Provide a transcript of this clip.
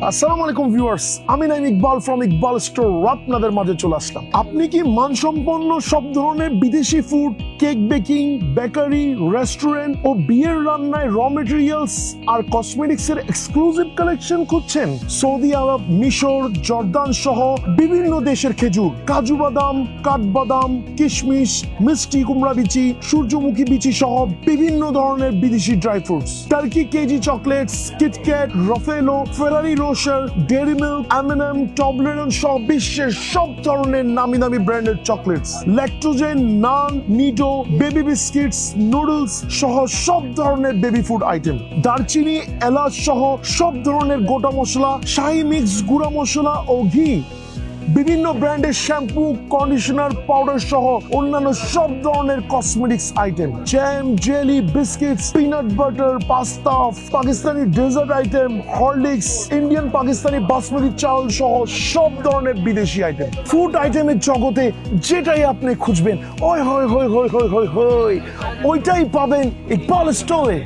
আসসালামু আলাইকুম ভিউয়ার্স, আমি নাইম ইকবাল ফ্রম ইকবাল স্টোর আপনাদের মাঝে চলে আসলাম। আপনি কি মানসম্পন্ন সব ধরনের বিদেশি food, cake baking, bakery, restaurant ও বিয়ের রান্নায় র মেটেরিয়ালস আর কসমেটিক্স এর এক্সক্লুসিভ কালেকশন খুঁজছেন? সৌদি আরব, মিশর, জর্দান সহ বিভিন্ন দেশের খেজুর, কাজু বাদাম, কাঠবাদাম, কিশমিশ, মিষ্টি কুমড়া বিচি, সূর্যমুখী বিচি সহ বিভিন্ন ধরনের বিদেশি ড্রাই ফ্রুটস, টার্কি কেজি chocolates, KitKat, Raffaello, Ferrero Rocher, Dairy Milk, M N M, Toblerone সহ বিশ্বের সব ধরনের নামি দামি ব্র্যান্ডের chocolates, Lactogen, NAN, Nido, baby biscuits, noodles সহ সব ধরনের বেবি ফুড আইটেম, দারচিনি, এলাচ সহ সব ধরনের গোটা মশলা, শাহি মিক্স গুঁড়া মশলা ও ঘি, বিভিন্ন ব্র্যান্ডের শ্যাম্পু, কন্ডিশনার, পাউডার সহ অন্যান্য সব ধরনের cosmetics item, jam, jelly, biscuits, peanut butter, pasta, Pakistani dessert item, Horlicks, Indian Pakistani basmati চাল সহ সব ধরনের বিদেশি আইটেম। ফুড আইটেমের জগতে যেটাই আপনি খুঁজবেন ওই ওইটাই পাবেন ইকবাল স্টোরে।